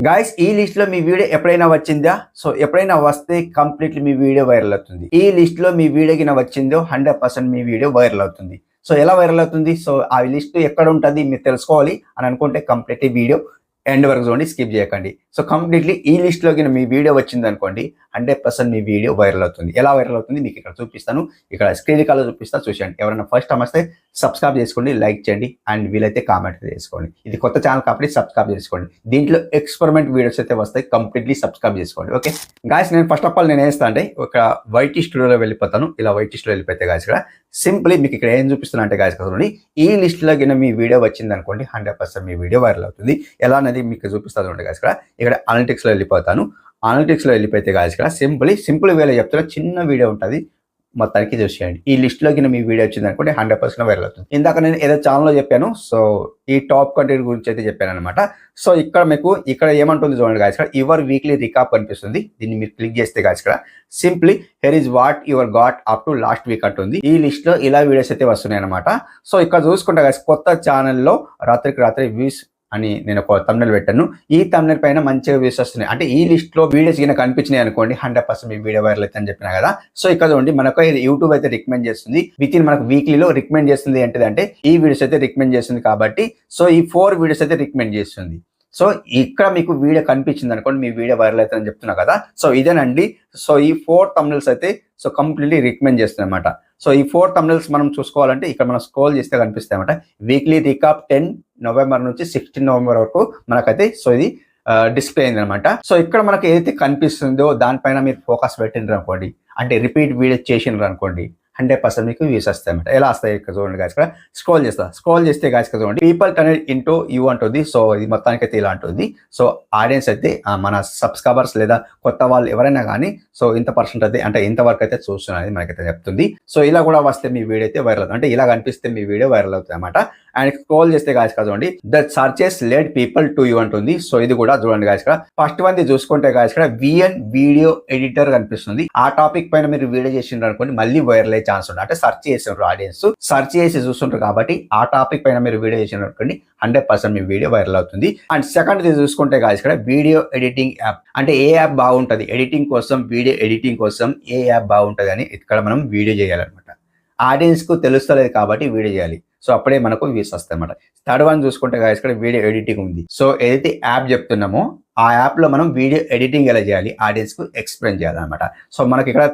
Guys ఈ list లో మీ video ఎప్పుడైనా వచ్చిందా? సో ఎప్పుడైనా వస్తే కంప్లీట్లీ మీ వీడియో వైరల్ అవుతుంది. ఈ లిస్ట్ లో మీ వీడియో గిన వచ్చిందో 100% మీ వీడియో వైరల్ అవుతుంది. సో ఎలా వైరల్ అవుతుంది? సో ఆ లిస్ట్ ఎక్కడ ఉంటుంది మీరు తెలుసుకోవాలి అని అనుకుంటే కంప్లీట్ వీడియో ఎండ్ వరకు చూడండి, స్కిప్ చేయకండి. సో కంప్లీట్లీ ఈ లిస్ట్ లో మీ వీడియో వచ్చింది అనుకోండి 100% మీ వీడియో వైరల్ అవుతుంది. ఎలా వైరల్ అవుతుంది మీకు ఇక్కడ చూపిస్తాను. ఇక్కడ స్క్రీన్ కాల్ చూపిస్తా, చూసేయండి. ఎవరైనా ఫస్ట్ టైం వస్తే సబ్స్క్రైబ్ చేసుకోండి, లైక్ చేయండి అండ్ వీలైతే కామెంట్ చేసుకోండి. ఇది కొత్త ఛానల్ కాబట్టి సబ్స్క్రైబ్ చేసుకోండి. దీంట్లో ఎక్స్పెరిమెంట్ వీడియోస్ అయితే వస్తాయి, కంప్లీట్లీ సబ్స్క్రైబ్ చేసుకోండి. ఓకే గాయస్, నేను ఫస్ట్ ఆఫ్ ఆల్ నేను వేస్తా అంటే ఒక వైటీ స్టూడియోలో వెళ్ళిపోతాను. ఇలా వైటీ స్టూడియో వెళ్ళిపోతే గాయస్ ఇక్కడ సింప్లీ మీకు ఇక్కడ ఏం చూపిస్తున్నా అంటే గాయస్ చూడండి, ఈ లిస్ట్ లో మీ వీడియో వచ్చింది అనుకోండి 100% మీ వీడియో వైరల్ అవుతుంది. ఎలా అనేది మీకు చూపిస్తా చూడండి గాయస్. ఇక్కడ అనలిటిక్స్ లో వెళ్ళిపోతాను. అనలిటిక్స్ లో వెళ్ళిపోతే గాయస్ ఇక్కడ సింపుల్ వేలో చెప్తున్నా, చిన్న వీడియో ఉంటుంది, మొత్తానికి చూసేయండి. ఈ లిస్ట్ లోకి మీ వీడియో వచ్చింది అనుకోండి 100% వైరల్ అవుతుంది. ఇందాక నేను ఏదో ఛానల్లో చెప్పాను, సో ఈ టాప్ కంటెంట్ గురించి అయితే చెప్పాను అనమాట. సో ఇక్కడ మీకు ఇక్కడ ఏమంటుంది చూడండి గాయస్, ఇక్కడ యువర్ వీక్లీ రికాప్ కనిపిస్తుంది. దీన్ని మీరు క్లిక్ చేస్తే గాయస్ ఇక్కడ simply here is what your got up to last week అంటుంది. ఈ లిస్ట్ లో ఇలా వీడియోస్ అయితే వస్తున్నాయి అనమాట. సో ఇక్కడ చూసుకుంటే గాయస్ కొత్త ఛానల్లో రాత్రికి రాత్రి వ్యూస్ అని నేను ఒక తమ్నెల్ పెట్టాను. ఈ తమ్నెల్ పైన మంచిగా వ్యూస్ వస్తున్నాయి. అంటే ఈ లిస్ట్ లో వీడియోస్ కింద కనిపించినాయి అనుకోండి 100% మీ వీడియో వైరల్ అయితే అని చెప్పినా కదా. సో ఇక్కడ చూడండి మనకు యూట్యూబ్ అయితే రికమెండ్ చేస్తుంది, విత్ ఇన్ మనకు వీక్లీలో రికమెండ్ చేస్తుంది. ఏంటిదంటే ఈ వీడియోస్ అయితే రికమెండ్ చేస్తుంది కాబట్టి సో ఈ 4 వీడియోస్ అయితే రికమెండ్ చేస్తుంది. సో ఇక్కడ మీకు వీడియో కనిపించింది అనుకోండి మీ వీడియో వైరల్ అవుతుందని చెప్తున్నా కదా. సో ఇదేనండి. సో ఈ 4 తమ్నెల్స్ అయితే సో కంప్లీట్లీ రికమెండ్ చేస్తుంది అనమాట. సో ఈ 4 తమ్నెల్స్ మనం చూసుకోవాలంటే ఇక్కడ మనం స్క్రోల్ చేస్తే కనిపిస్తాయి అనమాట. వీక్లీ రికాప్ 10 నవంబర్ నుంచి 16 నవంబర్ వరకు మనకైతే సో ఇది డిస్ప్లే అయింది అనమాట. సో ఇక్కడ మనకి ఏదైతే కనిపిస్తుందో దానిపైన మీరు ఫోకస్ పెట్టిండ్రు అనుకోండి, అంటే రిపీట్ వీడియో చేసిండ్రు అనుకోండి 100% మీకు వ్యూస్ వస్తాయి అనమాట. ఎలా వస్తాయి ఇక్కడ చూడండి గాయస్. ఇక్కడ స్క్రోల్ చేస్తే గాయస్ చూడండి పీపుల్ టర్న్ ఇంటూ యూ అంటుంది. సో ఇది మొత్తానికి అయితే ఇలా ఉంటుంది. సో ఆడియన్స్ అయితే మన సబ్స్క్రైబర్స్ లేదా కొత్త వాళ్ళు ఎవరైనా కానీ సో ఇంత పర్సెంట్ అయితే అంటే ఇంతవరకు అయితే చూస్తున్నది మనకైతే చెప్తుంది. సో ఇలా కూడా వస్తే మీ వీడియో అయితే వైరల్ అవుతుంది, అంటే ఇలా కనిపిస్తే మీ వీడియో వైరల్ అవుతుంది అనమాట. అండ్ స్క్రోల్ చేస్తే గాయస్ చూడండి the searches led people to you అంటుంది. సో ఇది కూడా చూడండి గాయస్. ఇక్కడ ఫస్ట్ వన్ చూసుకుంటే గాయస్ ఇక్కడ విఎన్ వీడియో ఎడిటర్ కనిపిస్తుంది. ఆ టాపిక్ పైన మీరు వీడియో చేసిండ్రు అనుకోండి మళ్ళీ వైరల్ అయ్యే ఛాన్స్ ఉంది. అంటే సెర్చ్ చేసిండ్రు, ఆడియన్స్ సెర్చ్ చేసి చూస్తుంటారు కాబట్టి ఆ టాపిక్ పైన మీరు వీడియో చేసిండ్రు అనుకోండి 100% మీ వీడియో వైరల్ అవుతుంది. అండ్ సెకండ్ చూసుకుంటే గాయస్ ఇక్కడ వీడియో ఎడిటింగ్ యాప్, అంటే ఏ యాప్ బాగుంటుంది ఎడిటింగ్ కోసం, వీడియో ఎడిటింగ్ కోసం ఏ యాప్ బాగుంటుంది అని ఇక్కడ మనం వీడియో చేయాలన్నమాట. ఆడియన్స్ కు తెలుస్తలేదు కాబట్టి వీడియో చేయాలి. సో అప్పుడే మనకు వ్యూస్ వస్తాయి అన్నమాట. థర్డ్ వన్ చూసుకుంటే గాయస్ ఇక్కడ వీడియో ఎడిటింగ్ ఉంది. సో ఏదైతే యాప్ చెప్తున్నామో ఆ యాప్ లో మనం వీడియో ఎడిటింగ్ ఎలా చేయాలి ఆడియన్స్ కు ఎక్స్ప్లెయిన్ చేయాలన్నమాట. సో మనకి ఇక్కడ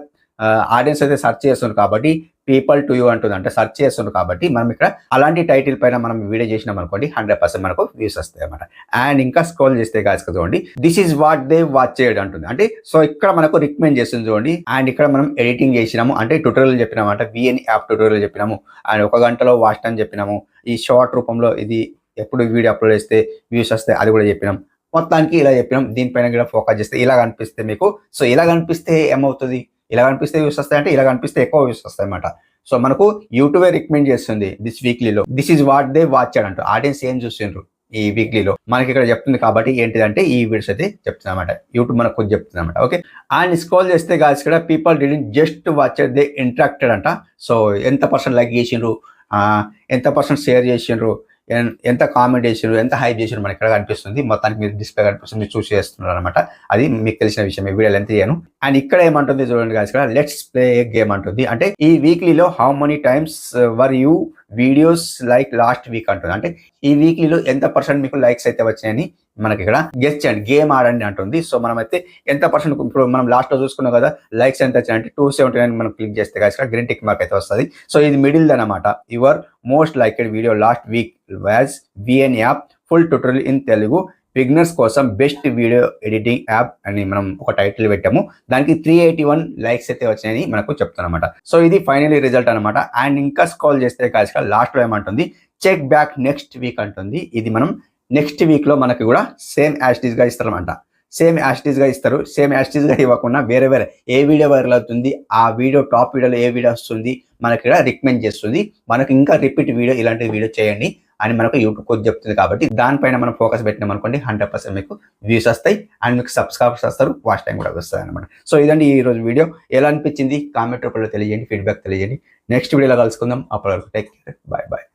ఆడియన్స్ అయితే సెర్చ్ చేస్తున్నారు కాబట్టి పీపుల్ టు యూ అంటుంది, అంటే సెర్చ్ చేస్తున్నారు కాబట్టి మనం ఇక్కడ అలాంటి టైటిల్ పైన మనం వీడియో చేసినాం అనుకోండి 100% మనకు వ్యూస్ వస్తాయి అనమాట. అండ్ ఇంకా స్క్రోల్ చేస్తే గాయస్ చూడండి this is what they watch చేయడం అంటుంది, అంటే సో ఇక్కడ మనకు రికమెండ్ చేస్తుంది చూడండి. అండ్ ఇక్కడ మనం ఎడిటింగ్ చేసినాము, అంటే ట్యూటోరియల్ చెప్పినాము, అంటే విఎన్ యాప్ ట్యూటోరియల్ చెప్పినాము. అండ్ 1 గంటలో వాచ్ టైం చెప్పినాము. ఈ షార్ట్ రూపంలో ఇది ఎప్పుడు వీడియో అప్లోడ్ చేస్తే వ్యూస్ వస్తాయి అది కూడా చెప్పినాం. మొత్తానికి ఇలా చెప్పినాం. దీనిపైన కూడా ఫోకస్ చేస్తే ఇలా కనిపిస్తే మీకు, సో ఇలా కనిపిస్తే ఏమవుతుంది, ఇలా కనిపిస్తే వ్యూస్ వస్తాయి, అంటే ఇలా కనిపిస్తే ఎక్కువ వ్యూస్ వస్తాయి అన్నమాట. సో మనకు యూట్యూబే రికమెండ్ చేస్తుంది దిస్ వీక్లీలో this is what they watch అంటూ ఆడియన్స్ ఏం చూసిండ్రు ఈ వీక్లీలో మనకి ఇక్కడ చెప్తుంది కాబట్టి ఏంటిదంటే ఈ వీడియోస్ అయితే చెప్తుంది అనమాట. యూట్యూబ్ మనకు కొంచెం చెప్తుంది అనమాట. ఓకే అండ్ స్క్రోల్ చేస్తే గాయస్ ఇక్కడ people didn't just watch they interacted అంట. సో ఎంత పర్సెంట్ లైక్ చేసిండ్రు, ఎంత పర్సెంట్ షేర్ చేసిండ్రు, ఎంత కామెంట్ చేసారు, ఎంత హైప్ చేసారు మనకి ఇక్కడ కనిపిస్తుంది. మొత్తానికి మీరు డిస్ప్లే కనిపిస్తుంది, మీరు చూసి చేస్తున్నారు అనమాట. అది మీకు తెలిసిన విషయం, ఈ వీడియోలు ఎంత చేయను. అండ్ ఇక్కడ ఏమంటుంది చూడండి గాయస్ ఇక్కడ లెట్స్ ప్లే ఏ గేమ్ అంటుంది, అంటే ఈ వీక్లీలో how many times were you videos like last week అంటుంది, అంటే ఈ వీక్లీలో ఎంత పర్సెంట్ మీకు లైక్స్ అయితే వచ్చాయని మనకి ఇక్కడ గెస్ చేయండి, గేమ్ ఆడండి అంటుంది. సో మనం అయితే ఎంత పర్సెంట్ ఇప్పుడు మనం లాస్ట్ లో చూసుకున్నాం కదా లైక్స్ ఎంత వచ్చాయంటే 279 మనం క్లిక్ చేస్తే గాయస్ ఇక్కడ గ్రీన్ టిక్ మార్క్ అయితే వస్తుంది. సో ఇది మిడిల్ అనమాట. Your most liked video last week was VN app full tutorial in Telugu beginners కోసం బెస్ట్ వీడియో ఎడిటింగ్ యాప్ అని మనం ఒక టైటిల్ పెట్టాము. దానికి 381 లైక్స్ అయితే వచ్చాయని మనకు చెప్తానమాట. సో ఇది ఫైనలీ రిజల్ట్ అనమాట. అండ్ ఇంకా స్క్రోల్ చేస్తే గాయస్ లాస్ట్ లో ఏమంటుంది చెక్ బ్యాక్ నెక్స్ట్ వీక్ అంటుంది. ఇది మనం నెక్స్ట్ వీక్ లో మనకి కూడా సేమ్ యాస్టీస్ గా ఇస్తారనమాట. సేమ్ యాస్టీస్ గా ఇస్తారు. సేమ్ యాస్టీస్ గా ఇవ్వకుండా వేరే ఏ వీడియో వైరల్ అవుతుంది, ఆ వీడియో టాప్ వీడియోలో ఏ వీడియో వస్తుంది మనకి ఇక్కడ రికమెండ్ చేస్తుంది. మనకి ఇంకా రిపీట్ వీడియో ఇలాంటి వీడియో చేయండి అని మనకు యూట్యూబ్ కోడ్ చెప్తుంది కాబట్టి దానిపైన మనం ఫోకస్ పెట్టినాం అనుకోండి 100% మీకు వ్యూస్ వస్తాయి అండ్ మీకు సబ్స్క్రైబర్స్ వస్తారు, వాచ్ టైం కూడా వస్తుంది అనమాట. సో ఇదండి ఈ రోజు వీడియో. ఎలా అనిపించింది కామెంట్ రూపంలో తెలియజేయండి, ఫీడ్బ్యాక్ తెలియజేయండి. నెక్స్ట్ వీడియోలో కలుసుకుందాం. అప్పటి వరకు టేక్ కేర్, బాయ్ బాయ్.